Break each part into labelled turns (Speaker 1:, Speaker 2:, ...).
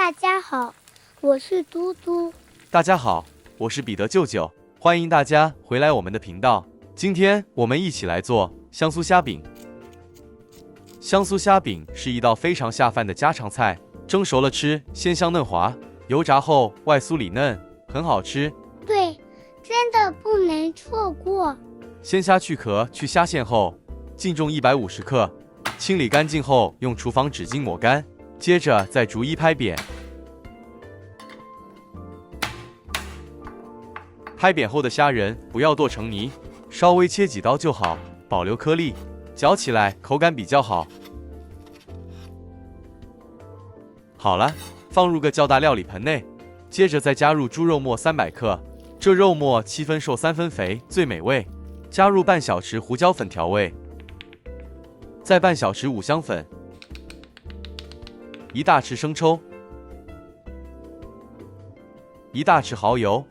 Speaker 1: 大家好，我是嘟嘟。
Speaker 2: 大家好，我是彼得舅舅，欢迎大家回来我们的频道。今天我们一起来做香酥虾饼。香酥虾饼是一道非常下饭的家常菜，蒸熟了吃鲜香嫩滑，油炸后外酥里嫩，很好吃。
Speaker 1: 对，真的不能错过。
Speaker 2: 鲜虾去壳去虾线后，净重150克，清理干净后用厨房纸巾抹干，接着再逐一拍扁。拍扁后的虾仁不要剁成泥，稍微切几刀就好，保留颗粒，嚼起来口感比较好。好了，放入个较大料理盆内，接着再加入猪肉末300克，这肉末7分瘦3分肥最美味。加入半小匙胡椒粉调味，再半小匙五香粉，1大匙生抽，1大匙蚝油，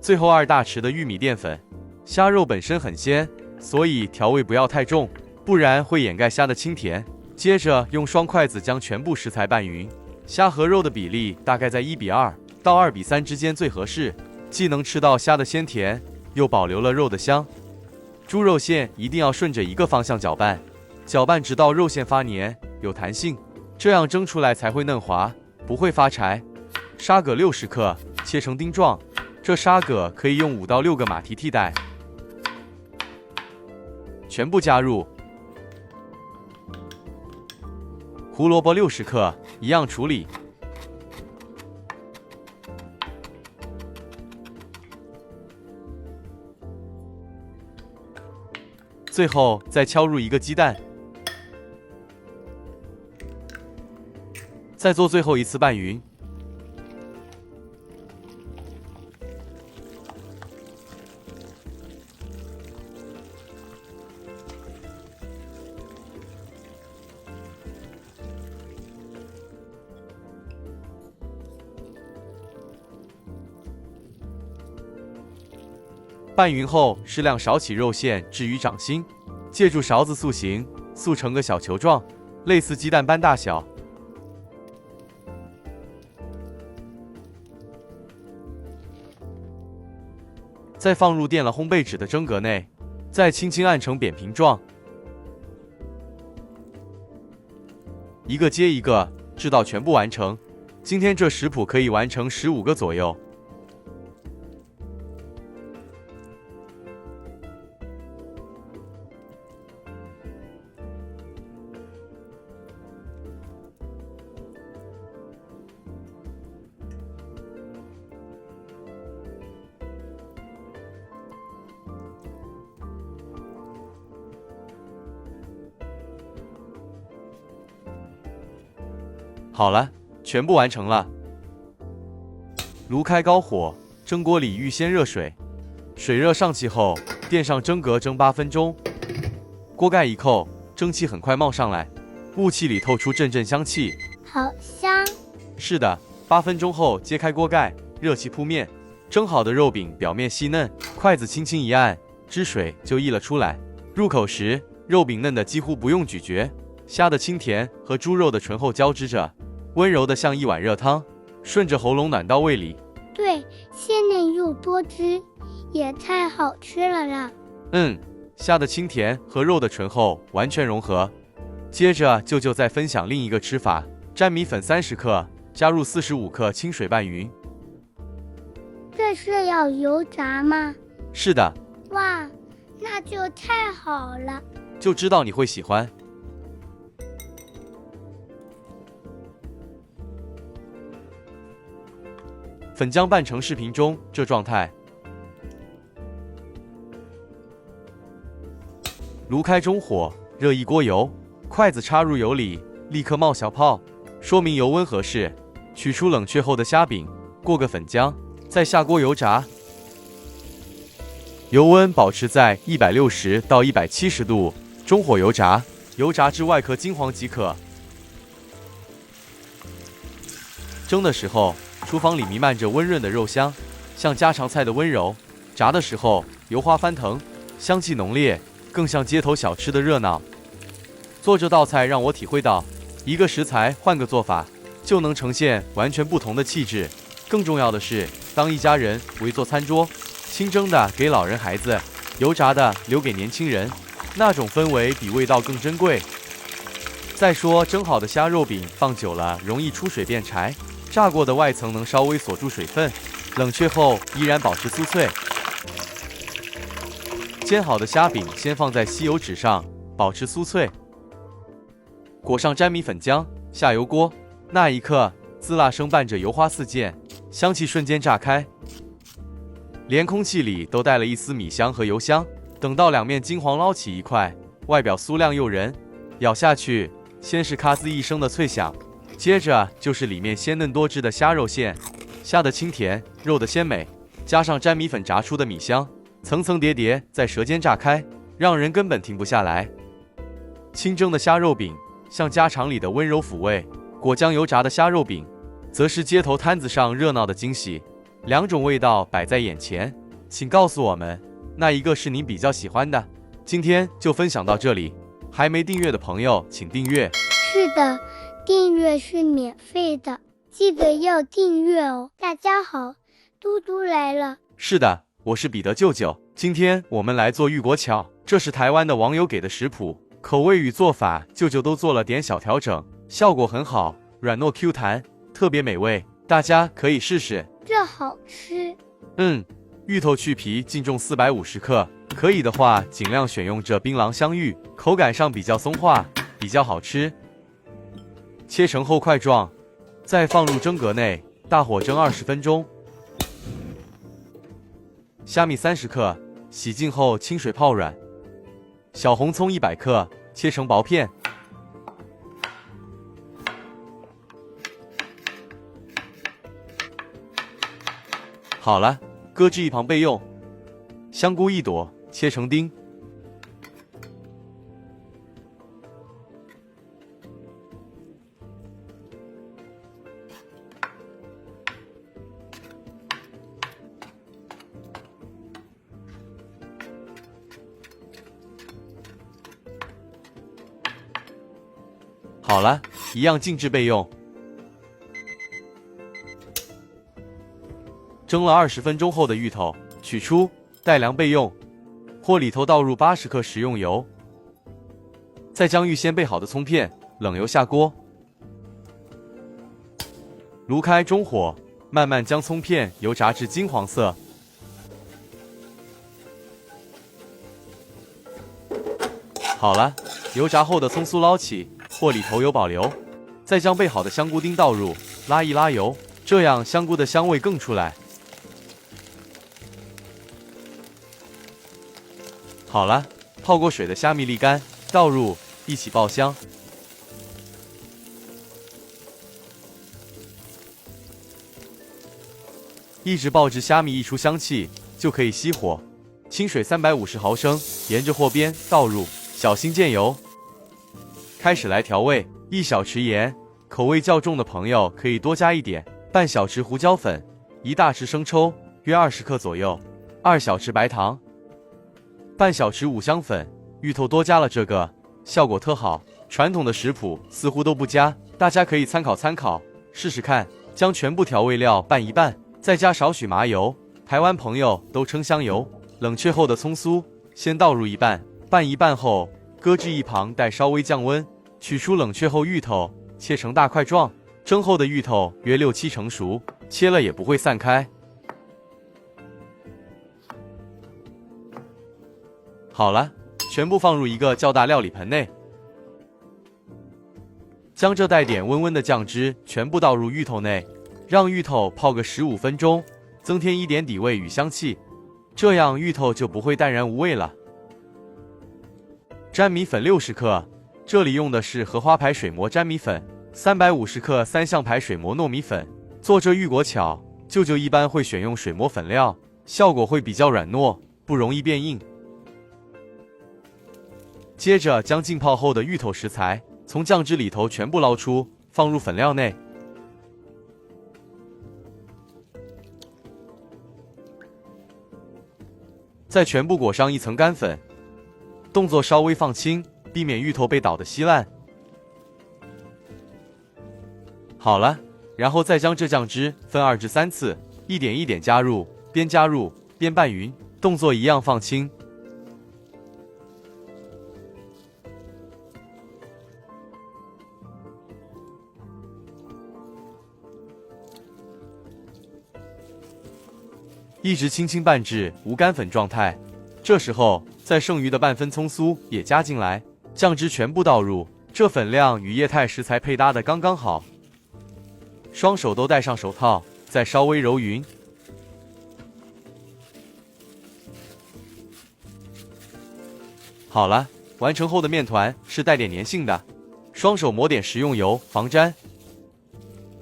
Speaker 2: 最后2大匙的玉米淀粉。虾肉本身很鲜，所以调味不要太重，不然会掩盖虾的清甜。接着用双筷子将全部食材拌匀，虾和肉的比例大概在1:2到2:3之间最合适。既能吃到虾的鲜甜，又保留了肉的香。猪肉馅一定要顺着一个方向搅拌，搅拌直到肉馅发黏有弹性，这样蒸出来才会嫩滑，不会发柴。沙葛60克，切成丁状，这沙葛可以用5到6个马蹄替代。全部加入。胡萝卜60克，一样处理。最后再敲入1个鸡蛋，再做最后一次拌匀。拌匀后，适量少起肉馅置于掌心，借助勺子塑形，塑成个小球状，类似鸡蛋般大小。再放入垫了烘焙纸的蒸格内，再轻轻按成扁平状，一个接一个，直到全部完成。今天这食谱可以完成15个左右。好了，全部完成了。炉开高火，蒸锅里预先热水，水热上气后，垫上蒸格蒸8分钟。锅盖一扣，蒸汽很快冒上来，雾气里透出阵阵香气，
Speaker 1: 好香。
Speaker 2: 是的，8分钟后揭开锅盖，热气扑面，蒸好的肉饼表面细嫩，筷子轻轻一按，汁水就溢了出来。入口时，肉饼嫩的几乎不用咀嚼，虾的清甜和猪肉的醇厚交织着，温柔的像一碗热汤，顺着喉咙暖到胃里。
Speaker 1: 对，鲜嫩又多汁，也太好吃了啦。
Speaker 2: 虾的清甜和肉的醇厚完全融合。接着舅舅再分享另一个吃法，粘米粉30克，加入45克清水拌匀。
Speaker 1: 这是要油炸吗？
Speaker 2: 是的。
Speaker 1: 哇，那就太好了，
Speaker 2: 就知道你会喜欢。粉浆拌成视频中这状态。炉开中火，热一锅油，筷子插入油里，立刻冒小泡，说明油温合适。取出冷却后的虾饼，过个粉浆，再下锅油炸。油温保持在160到170度，中火油炸，油炸至外壳金黄即可。蒸的时候，厨房里弥漫着温润的肉香，像家常菜的温柔。炸的时候，油花翻腾，香气浓烈，更像街头小吃的热闹。做这道菜让我体会到，一个食材换个做法，就能呈现完全不同的气质。更重要的是，当一家人围坐餐桌，清蒸的给老人孩子，油炸的留给年轻人，那种氛围比味道更珍贵。再说蒸好的虾肉饼放久了容易出水变柴，炸过的外层能稍微锁住水分，冷却后依然保持酥脆。煎好的虾饼先放在吸油纸上，保持酥脆，裹上粘米粉浆，下油锅，那一刻滋辣声伴着油花四溅，香气瞬间炸开，连空气里都带了一丝米香和油香。等到两面金黄捞起一块，外表酥亮诱人，咬下去先是咔滋一声的脆响，接着就是里面鲜嫩多汁的虾肉馅，虾的清甜，肉的鲜美，加上粘米粉炸出的米香，层层叠叠在舌尖炸开，让人根本停不下来。清蒸的虾肉饼像家常里的温柔抚慰，裹酱油炸的虾肉饼则是街头摊子上热闹的惊喜。两种味道摆在眼前，请告诉我们，那一个是您比较喜欢的？今天就分享到这里，还没订阅的朋友请订阅。
Speaker 1: 是的，订阅是免费的，记得要订阅哦。大家好，嘟嘟来了。
Speaker 2: 是的，我是彼得舅舅。今天我们来做玉果巧，这是台湾的网友给的食谱，口味与做法舅舅都做了点小调整，效果很好，软糯 Q 弹，特别美味，大家可以试试。
Speaker 1: 这好吃。
Speaker 2: 芋头去皮净重450克，可以的话尽量选用这槟榔香芋，口感上比较松化，比较好吃。切成厚块状，再放入蒸格内，大火蒸20分钟。虾米30克，洗净后清水泡软。小红葱100克，切成薄片。好了，搁置一旁备用。香菇1朵，切成丁。好了，一样静置备用。蒸了20分钟后的芋头取出，待凉备用。锅里头倒入80克食用油，再将预先备好的葱片冷油下锅，炉开中火，慢慢将葱片油炸至金黄色。好了，油炸后的葱酥捞起，锅里头油保留，再将备好的香菇丁倒入，拉一拉油，这样香菇的香味更出来。好了，泡过水的虾米沥干，倒入，一起爆香。一直爆至虾米溢出香气，就可以熄火。清水350毫升，沿着货边倒入，小心溅油。开始来调味，1小匙盐，口味较重的朋友可以多加一点，半小匙胡椒粉，1大匙生抽，约20克左右，2小匙白糖。半小匙五香粉，芋头多加了这个，效果特好。传统的食谱似乎都不加，大家可以参考参考，试试看。将全部调味料拌一拌，再加少许麻油，台湾朋友都称香油。冷却后的葱酥先倒入一半，拌一拌后搁置一旁，待稍微降温。取出冷却后芋头，切成大块状。蒸后的芋头约6-7成熟，切了也不会散开。好了，全部放入一个较大料理盆内，将这带点温温的酱汁全部倒入芋头内，让芋头泡个15分钟，增添一点底味与香气，这样芋头就不会淡然无味了。粘米粉60克，这里用的是荷花牌水磨粘米粉，350克3象牌水磨糯米粉。做这芋果巧，舅舅一般会选用水磨粉料，效果会比较软糯，不容易变硬。接着将浸泡后的芋头食材从酱汁里头全部捞出，放入粉料内。再全部裹上一层干粉，动作稍微放轻，避免芋头被捣得稀烂。好了，然后再将这酱汁分2至3次，一点一点加入，边加入边拌匀，动作一样放轻。一直轻轻拌至无干粉状态，这时候再剩余的半分葱酥也加进来，酱汁全部倒入，这粉量与液态食材配搭的刚刚好。双手都戴上手套，再稍微揉匀。好了，完成后的面团是带点粘性的，双手抹点食用油防粘。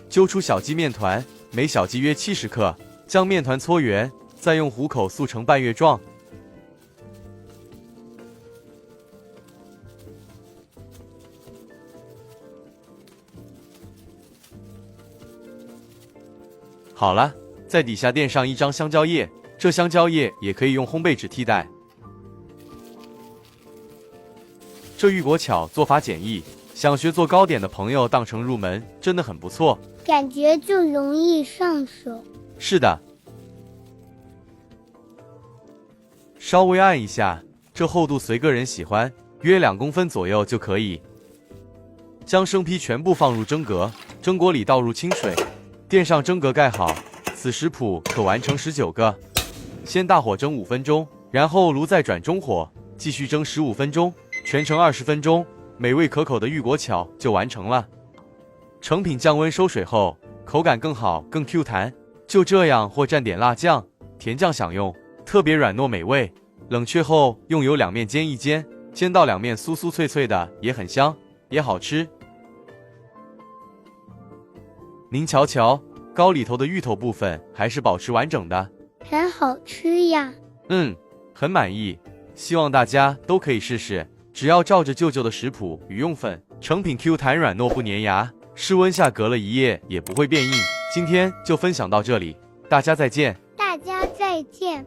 Speaker 2: 揪出小鸡面团，每小鸡约70克。将面团搓圆，再用虎口塑成半月状。好了，在底下垫上一张香蕉叶，这香蕉叶也可以用烘焙纸替代。这玉果巧做法简易，想学做糕点的朋友当成入门，真的很不错。
Speaker 1: 感觉就容易上手。
Speaker 2: 是的，稍微按一下，这厚度随个人喜欢，约2公分左右就可以。将生坯全部放入蒸格，蒸锅里倒入清水，垫上蒸格盖好。此食谱可完成19个。先大火蒸5分钟，然后炉再转中火，继续蒸15分钟，全程20分钟，美味可口的玉果巧就完成了。成品降温收水后，口感更好，更 Q 弹。就这样或蘸点辣酱、甜酱享用，特别软糯美味。冷却后用油两面煎一煎，煎到两面酥酥脆脆的，也很香，也好吃。您瞧瞧，糕里头的芋头部分还是保持完整的，
Speaker 1: 很好吃呀。
Speaker 2: 很满意。希望大家都可以试试，只要照着舅舅的食谱与用粉，成品 Q 弹软糯不粘牙，室温下隔了1夜也不会变硬。今天就分享到这里，大家再见。
Speaker 1: 大家再见。